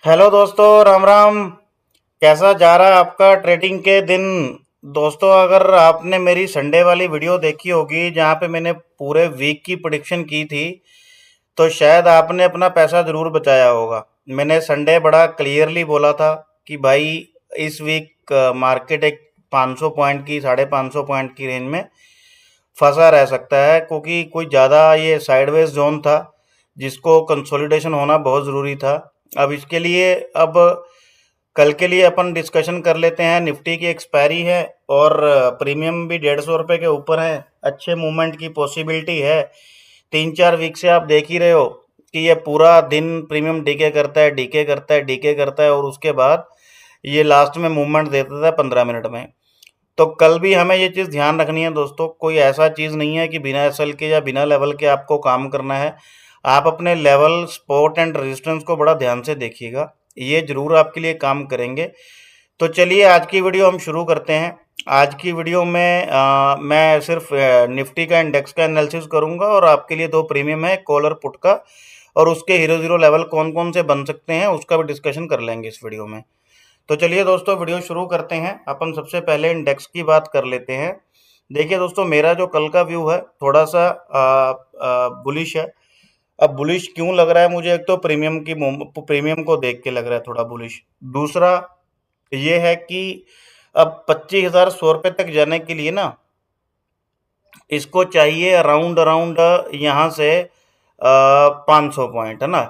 Hello दोस्तों, राम राम। कैसा जा रहा है आपका ट्रेडिंग के दिन? दोस्तों, अगर आपने मेरी संडे वाली वीडियो देखी होगी जहां पे मैंने पूरे वीक की प्रिडिक्शन की थी, तो शायद आपने अपना पैसा जरूर बचाया होगा। मैंने संडे बड़ा क्लियरली बोला था कि भाई इस वीक मार्केट एक 500 पॉइंट की 550 पॉइंट की रेंज में फंसा रह सकता है, क्योंकि कोई ज़्यादा ये साइडवेज जोन था जिसको कंसोलिडेशन होना बहुत ज़रूरी था। अब इसके लिए अब कल के लिए अपन डिस्कशन कर लेते हैं। निफ्टी की एक्सपायरी है और प्रीमियम भी 150 रुपये के ऊपर है। अच्छे मूवमेंट की पॉसिबिलिटी है। 3-4 वीक से आप देख ही रहे हो कि ये पूरा दिन प्रीमियम डीके करता है, डीके करता है, डीके करता है, और उसके बाद ये लास्ट में मूवमेंट देता था 15 मिनट में। तो कल भी हमें ये चीज़ ध्यान रखनी है दोस्तों। कोई ऐसा चीज़ नहीं है कि बिना एसएल के या बिना लेवल के आपको काम करना है। आप अपने लेवल, सपोर्ट एंड रेजिस्टेंस को बड़ा ध्यान से देखिएगा, ये जरूर आपके लिए काम करेंगे। तो चलिए आज की वीडियो हम शुरू करते हैं। आज की वीडियो में मैं सिर्फ निफ्टी का इंडेक्स का एनालिसिस करूंगा, और आपके लिए दो प्रीमियम है, कॉल और पुट का, और उसके हीरो जीरो लेवल कौन कौन से बन सकते हैं उसका भी डिस्कशन कर लेंगे इस वीडियो में। तो चलिए दोस्तों, वीडियो शुरू करते हैं। अपन सबसे पहले इंडेक्स की बात कर लेते हैं। देखिए दोस्तों, मेरा जो कल का व्यू है थोड़ा सा बुलिश है। अब बुलिश क्यों लग रहा है मुझे? एक तो प्रीमियम को देख के लग रहा है थोड़ा बुलिश। दूसरा ये है कि अब 25,100 रुपये तक जाने के लिए ना, इसको चाहिए अराउंड अराउंड यहाँ से 500 पॉइंट, है ना।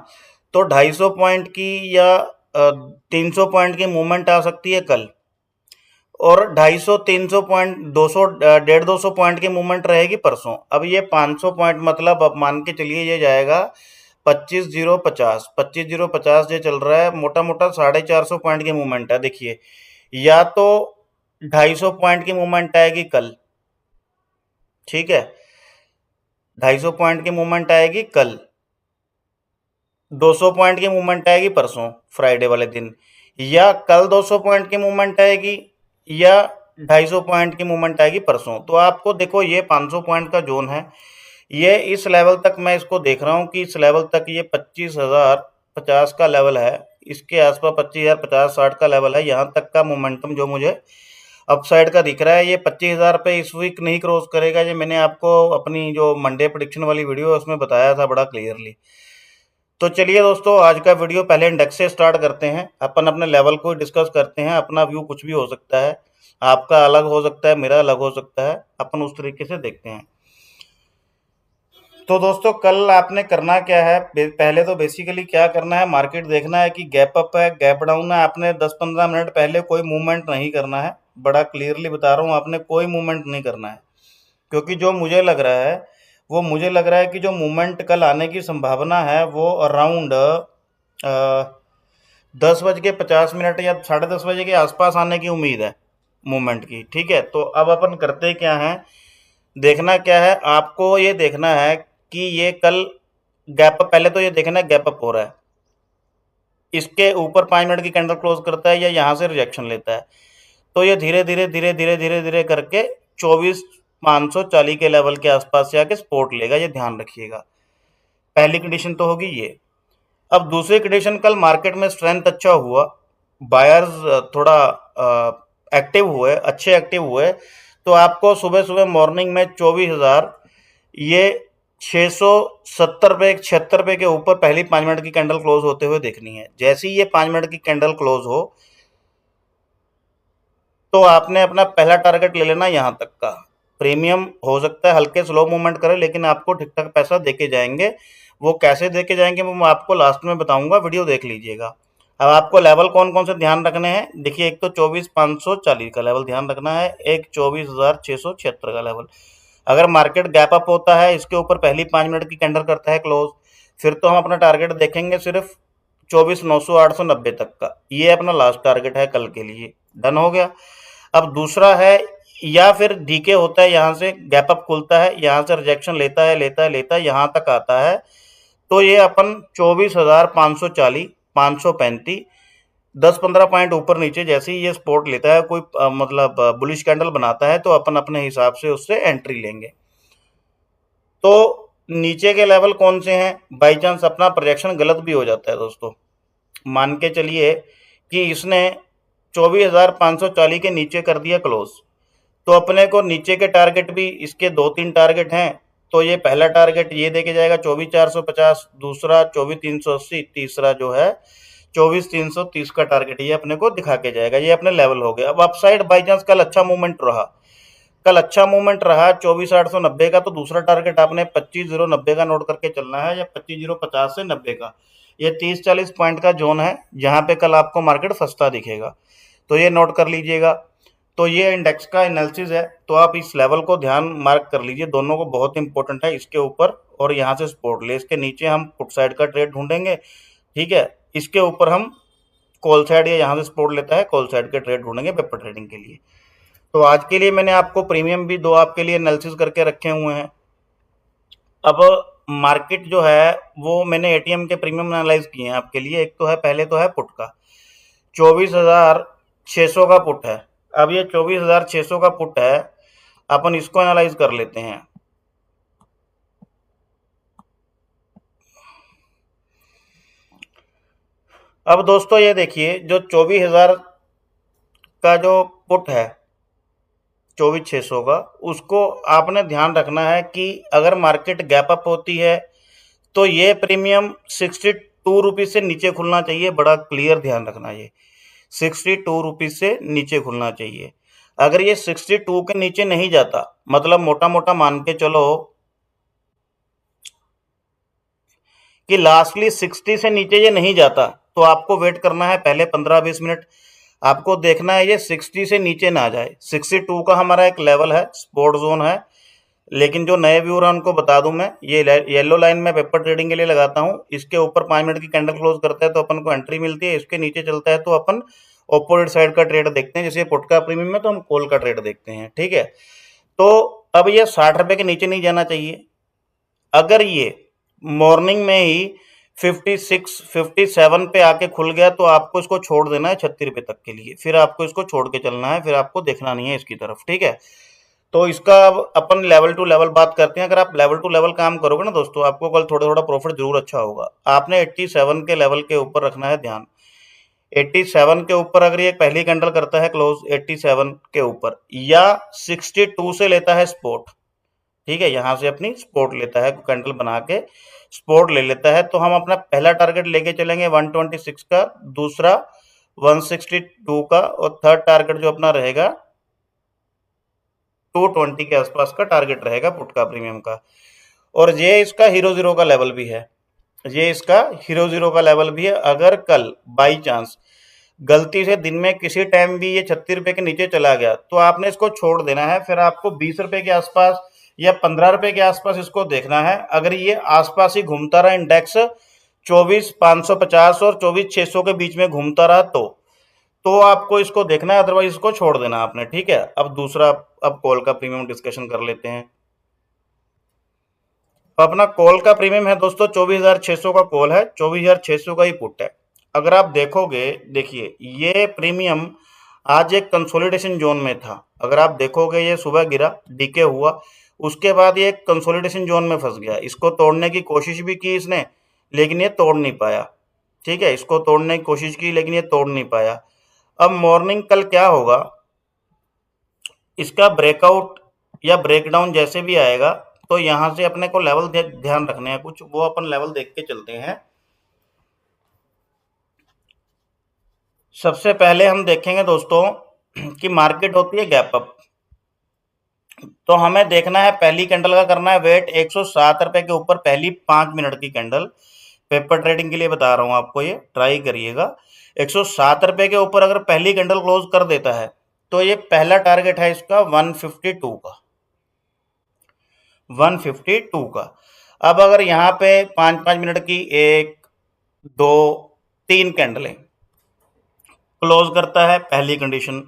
तो 250 पॉइंट की या 300 पॉइंट की मूवमेंट आ सकती है कल, और 250 300 पॉइंट 200 150 200 पॉइंट की मूवमेंट रहेगी परसों। अब ये 500 पॉइंट मतलब अब मान के चलिए ये जाएगा 25,050। 25,050 जो चल रहा है, मोटा मोटा 450 पॉइंट की मूवमेंट है। देखिए, या तो 250 पॉइंट की मूवमेंट आएगी कल, ठीक है, 250 पॉइंट की मूवमेंट आएगी कल, 200 पॉइंट की मूवमेंट आएगी परसों फ्राइडे वाले दिन, या कल 200 पॉइंट की मूवमेंट आएगी, या 250 पॉइंट की मूवमेंट आएगी परसों। तो आपको देखो, ये 500 पॉइंट का जोन है। ये इस लेवल तक मैं इसको देख रहा हूँ कि इस लेवल तक ये 25,050 का लेवल है। इसके आसपास 25,050-60 का लेवल है। यहाँ तक का मोमेंटम जो मुझे अपसाइड का दिख रहा है, ये 25,000 पे इस वीक नहीं क्रॉस करेगा। ये मैंने आपको अपनी जो मंडे प्रिडिक्शन वाली वीडियो है उसमें बताया था बड़ा क्लियरली। तो चलिए दोस्तों, आज का वीडियो पहले इंडेक्स से स्टार्ट करते हैं। अपन अपने लेवल को डिस्कस करते हैं। अपना व्यू कुछ भी हो सकता है, आपका अलग हो सकता है, मेरा अलग हो सकता है। अपन उस तरीके से देखते हैं। तो दोस्तों, कल आपने करना क्या है? पहले तो बेसिकली क्या करना है, मार्केट देखना है कि गैप अप है, गैप डाउन है। आपने 10-15 मिनट पहले कोई मूवमेंट नहीं करना है। बड़ा क्लियरली बता रहा हूँ, आपने कोई मूवमेंट नहीं करना है। क्योंकि जो मुझे लग रहा है, वो मुझे लग रहा है कि जो मूवमेंट कल आने की संभावना है वो अराउंड 10:50 या 10:30 के आसपास आने की उम्मीद है मूवमेंट की, ठीक है। तो अब अपन करते क्या हैं, देखना क्या है, आपको ये देखना है कि ये कल गैप अप, पहले तो ये देखना है गैप अप हो रहा है, इसके ऊपर 5 मिनट की कैंडल क्लोज करता है या यहाँ से रिजेक्शन लेता है। तो ये धीरे धीरे धीरे धीरे धीरे धीरे करके 24,540 के लेवल के आसपास से आके सपोर्ट लेगा, ये ध्यान रखिएगा। पहली कंडीशन तो होगी ये। अब दूसरी कंडीशन, कल मार्केट में स्ट्रेंथ अच्छा हुआ, बायर्स थोड़ा एक्टिव हुए, अच्छे एक्टिव हुए, तो आपको सुबह सुबह मॉर्निंग में 24,000, ये 670 रुपये 76 रुपये के ऊपर पहली 5 मिनट की कैंडल क्लोज होते हुए देखनी है। जैसे ही ये 5 मिनट की कैंडल क्लोज हो, तो आपने अपना पहला टारगेट ले लेना यहाँ तक का। प्रीमियम हो सकता है हल्के स्लो मूवमेंट करे, लेकिन आपको ठीक ठाक पैसा देके जाएंगे। वो कैसे देके जाएंगे वो मैं आपको लास्ट में बताऊंगा, वीडियो देख लीजिएगा। अब आपको लेवल कौन कौन से ध्यान रखने हैं, देखिए, एक तो 24,540 का लेवल ध्यान रखना है, एक 24,676 का लेवल। अगर मार्केट गैप अप होता है, इसके ऊपर पहली 5 मिनट की कैंडल करता है क्लोज, फिर तो हम अपना टारगेट देखेंगे सिर्फ 24,900 तक का। ये अपना लास्ट टारगेट है कल के लिए। डन हो गया। अब दूसरा है, या फिर डीके होता है, यहाँ से गैप अप खुलता है, यहाँ से रिजेक्शन लेता है लेता है लेता है, यहाँ तक आता है, तो ये अपन 24,540 535 10-15 पॉइंट ऊपर नीचे जैसे ही ये सपोर्ट लेता है, कोई मतलब बुलिश कैंडल बनाता है, तो अपन अपने हिसाब से उससे एंट्री लेंगे। तो नीचे के लेवल कौन से हैं? बाई चांस अपना प्रोजेक्शन गलत भी हो जाता है दोस्तों, मान के चलिए कि इसने 24,540 के नीचे कर दिया क्लोज, तो अपने को नीचे के टारगेट भी इसके 2-3 टारगेट हैं। तो ये पहला टारगेट ये देके जाएगा 24,450, दूसरा 24,380, तीसरा जो है 24,330 का टारगेट ये अपने को दिखा के जाएगा। ये अपने लेवल हो गए। अब अपसाइड बाई चांस कल अच्छा मूवमेंट रहा, कल अच्छा मूवमेंट रहा 24,890 का, तो दूसरा टारगेट आपने 25,090 का नोट करके चलना है, या 25,050 से 90 का। ये 30-40 पॉइंट का जोन है जहां पे कल आपको मार्केट सस्ता दिखेगा, तो ये नोट कर लीजिएगा। तो ये इंडेक्स का एनालिसिस है, तो आप इस लेवल को ध्यान मार्क कर लीजिए, दोनों को बहुत इंपॉर्टेंट है, इसके ऊपर और यहाँ से सपोर्ट ले, इसके नीचे हम पुट साइड का ट्रेड ढूंढेंगे, ठीक है। इसके ऊपर हम कॉल साइड, या यहाँ से सपोर्ट लेता है कॉल साइड के ट्रेड ढूंढेंगे पेपर ट्रेडिंग के लिए। तो आज के लिए मैंने आपको प्रीमियम भी 2 आपके लिए एनालिसिस करके रखे हुए हैं। अब मार्केट जो है वो मैंने एटीएम के प्रीमियम एनालाइज किए हैं आपके लिए। एक तो है, पहले तो है पुट का 24,600 का पुट है। अब ये 24,600 का पुट है, अपन इसको एनालाइज कर लेते हैं। अब दोस्तों ये देखिए, जो 24,000 का जो पुट है 24,600 का, उसको आपने ध्यान रखना है कि अगर मार्केट गैप अप होती है तो ये प्रीमियम 62 रुपीज़ से नीचे खुलना चाहिए। बड़ा क्लियर ध्यान रखना, ये 62 रुपीज़ से नीचे खुलना चाहिए। अगर ये 62 के नीचे नहीं जाता, मतलब मोटा मोटा मान के चलो कि लास्टली 60 से नीचे ये नहीं जाता, तो आपको वेट करना है पहले 15-20 मिनट। आपको देखना है ये 60 से नीचे ना जाए। 62 का हमारा एक लेवल है, सपोर्ट जोन है। लेकिन जो नए व्यूअर हैं उनको बता दूं मैं, ये येलो लाइन में पेपर ट्रेडिंग के लिए लगाता हूं। इसके ऊपर 5 मिनट की कैंडल क्लोज करता है तो अपन को एंट्री मिलती है, इसके नीचे चलता है तो अपन ऑपोजिट साइड का ट्रेड देखते हैं। जैसे पुट का प्रीमियम है तो हम कॉल का ट्रेड देखते हैं, ठीक है। तो अब ये 60 रुपए के नीचे नहीं जाना चाहिए। अगर ये मॉर्निंग में ही 56 57 पे आके खुल गया तो आपको इसको छोड़ देना है 36 रुपए तक के लिए, फिर आपको इसको छोड़ के चलना है, फिर आपको देखना नहीं है इसकी तरफ, ठीक है। तो इसका अब अपन लेवल टू लेवल बात करते हैं। अगर आप लेवल टू लेवल काम करोगे ना दोस्तों, आपको कल थोड़ा थोड़ा प्रॉफिट जरूर अच्छा होगा। आपने 87 के लेवल के ऊपर रखना है ध्यान। 87 के ऊपर अगर ये पहली कैंडल करता है क्लोज 87 के ऊपर, या 62 से लेता है सपोर्ट, ठीक है, यहां से अपनी सपोर्ट लेता है, कैंडल बना के सपोर्ट ले लेता है, तो हम अपना पहला टारगेट लेके चलेंगे 126 का, दूसरा 162 का, और थर्ड टारगेट जो अपना रहेगा 220 के आसपास का टारगेट रहेगा पुट का प्रीमियम का। और ये इसका हीरो जीरो का लेवल भी है, ये इसका हीरो जीरो का लेवल भी है। अगर कल बाई चांस गलती से दिन में किसी टाइम भी ये 36 रुपए के नीचे चला गया तो आपने इसको छोड़ देना है, फिर आपको 20 रुपए के आसपास या 15 रुपए के आसपास इसको देखना है। अगर ये आसपास ही घूमता रहा, इंडेक्स 24,550 और 24,600 के बीच में घूमता रहा, तो आपको इसको देखना है, अदरवाइज इसको छोड़ देना आपने, ठीक है। अब दूसरा, अब कॉल का प्रीमियम डिस्कशन कर लेते हैं। तो अपना कॉल का प्रीमियम है दोस्तों 24,600 का कॉल है, 24,600 का ही पुट है। अगर आप देखोगे, देखिए ये प्रीमियम आज एक कंसोलिडेशन जोन में था। अगर आप देखोगे ये सुबह गिरा, डीके हुआ, उसके बाद ये कंसोलिडेशन जोन में फंस गया। इसको तोड़ने की कोशिश भी की इसने, लेकिन ये तोड़ नहीं पाया, ठीक है। इसको तोड़ने की कोशिश की लेकिन ये तोड़ नहीं पाया। अब मॉर्निंग कल क्या होगा, इसका ब्रेकआउट या ब्रेकडाउन जैसे भी आएगा, तो यहां से अपने को लेवल ध्यान रखने हैं कुछ, वो अपन लेवल देख के चलते हैं। सबसे पहले हम देखेंगे दोस्तों कि मार्केट होती है गैप अप, तो हमें देखना है पहली कैंडल का करना है वेट 107 रुपए के ऊपर, पहली 5 मिनट की कैंडल। पेपर ट्रेडिंग के लिए बता रहा हूं आपको, ये ट्राई करिएगा। 107 रुपए के ऊपर अगर पहली कैंडल क्लोज कर देता है तो ये पहला टारगेट है इसका 152 का, 152 का। अब अगर यहाँ पे 5-5 मिनट की 1, 2, 3 कैंडलें क्लोज करता है, पहली कंडीशन।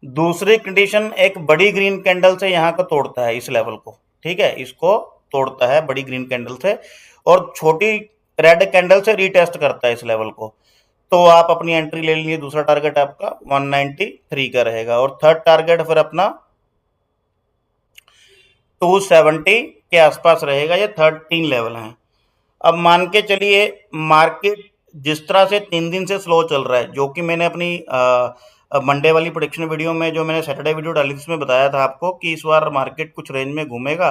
दूसरी कंडीशन, एक बड़ी ग्रीन कैंडल से यहाँ को तोड़ता है इस लेवल को, ठीक है, इसको तोड़ता है बड़ी ग्रीन कैंडल से, और छोटी रेड कैंडल से रीटेस्ट करता है इस लेवल को, तो आप अपनी एंट्री ले लीजिए। दूसरा टारगेट आपका 193 का रहेगा, और थर्ड टारगेट फिर अपना 270 के आसपास रहेगा। ये 13 लेवल हैं। अब मान के चलिए मार्केट जिस तरह से 3 दिन से स्लो चल रहा है, जो कि मैंने अपनी मंडे वाली प्रेडिक्शन वीडियो में, जो मैंने सैटरडे वीडियो डाली थी, उसमें बताया था आपको कि इस बार मार्केट कुछ रेंज में घूमेगा।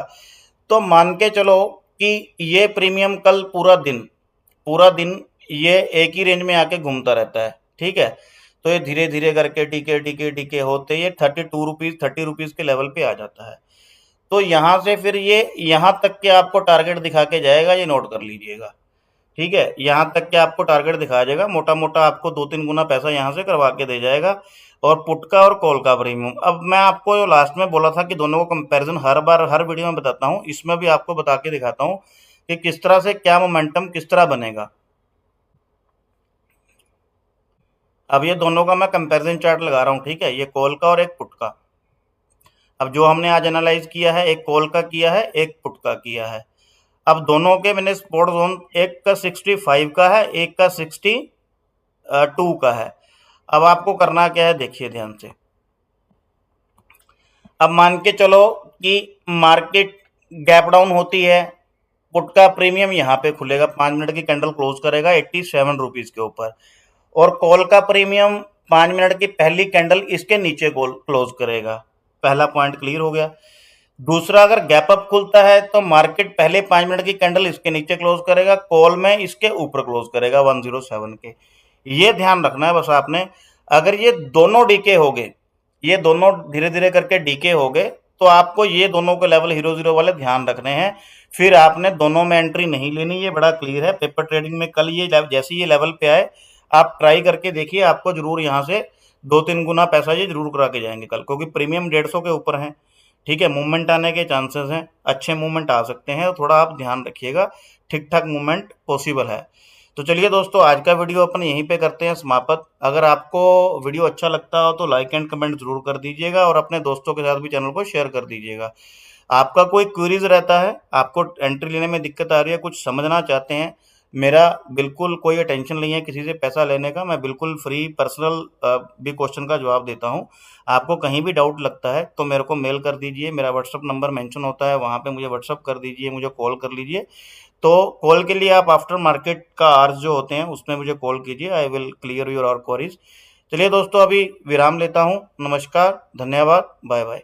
तो मान के चलो कि ये प्रीमियम कल पूरा दिन ये एक ही रेंज में आके घूमता रहता है, ठीक है। तो ये धीरे धीरे करके टीके होते ये 30 रुपीज़ के लेवल पे आ जाता है। तो यहाँ से फिर ये यहाँ तक के आपको टारगेट दिखा के जाएगा, ये नोट कर लीजिएगा, ठीक है। यहाँ तक के आपको टारगेट दिखाया जाएगा, मोटा मोटा आपको 2-3 गुना पैसा यहाँ से करवा के दे जाएगा। और पुट का और कॉल का प्रीमियम, अब मैं आपको लास्ट में बोला था कि दोनों को कंपैरिजन हर बार हर वीडियो में बताता हूँ, इसमें भी आपको बता के दिखाता हूँ कि किस तरह से क्या मोमेंटम किस तरह बनेगा। अब ये दोनों का मैं कंपैरिजन चार्ट लगा रहा हूँ, ठीक है, ये कॉल का और एक पुट का। अब जो हमने आज एनालाइज किया है, एक कॉल का किया है, एक पुट का किया है। अब दोनों के मैंने सपोर्ट जोन, एक का 65 का है, एक का 62 का है। अब आपको करना क्या है, देखिए ध्यान से। अब मान के चलो कि मार्केट गैप डाउन होती है, पुट का प्रीमियम यहाँ पे खुलेगा, 5 मिनट की कैंडल क्लोज करेगा 87 रुपीज़ के ऊपर, और कॉल का प्रीमियम 5 मिनट की पहली कैंडल इसके नीचे क्लोज करेगा। पहला पॉइंट क्लियर हो गया। दूसरा, अगर गैप अप खुलता है तो मार्केट पहले 5 मिनट की कैंडल इसके नीचे क्लोज करेगा, कॉल में इसके ऊपर क्लोज करेगा 107 के। ये ध्यान रखना है बस आपने। अगर ये दोनों डीके हो गए, ये दोनों धीरे धीरे करके डीके हो गए, तो आपको ये दोनों के लेवल हीरो जीरो वाले ध्यान रखने हैं। फिर आपने दोनों में एंट्री नहीं लेनी, ये बड़ा क्लियर है। पेपर ट्रेडिंग में कल ये जैसे ये लेवल पे आए, आप ट्राई करके देखिए, आपको जरूर यहाँ से 2-3 गुना पैसा ये जरूर करा के जाएंगे कल, क्योंकि प्रीमियम 150 के ऊपर है, ठीक है। मूवमेंट आने के चांसेस हैं, अच्छे मूवमेंट आ सकते हैं, थोड़ा आप ध्यान रखिएगा, ठीक ठाक मूवमेंट पॉसिबल है। तो चलिए दोस्तों, आज का वीडियो अपन यहीं पे करते हैं समाप्त। अगर आपको वीडियो अच्छा लगता हो तो लाइक एंड कमेंट जरूर कर दीजिएगा, और अपने दोस्तों के साथ भी चैनल को शेयर कर दीजिएगा। आपका कोई क्वेरीज रहता है, आपको एंट्री लेने में दिक्कत आ रही है, कुछ समझना चाहते हैं, मेरा बिल्कुल कोई टेंशन नहीं है किसी से पैसा लेने का। मैं बिल्कुल फ्री पर्सनल भी क्वेश्चन का जवाब देता हूँ। आपको कहीं भी डाउट लगता है तो मेरे को मेल कर दीजिए, मेरा व्हाट्सअप नंबर मेंशन होता है, वहाँ पे मुझे व्हाट्सअप कर दीजिए, मुझे कॉल कर लीजिए। तो कॉल के लिए आप आफ्टर मार्केट का आवर्स जो होते हैं उसमें मुझे कॉल कीजिए, I will clear your all queries. चलिए दोस्तों, अभी विराम लेता हूँ। नमस्कार, धन्यवाद, बाय बाय।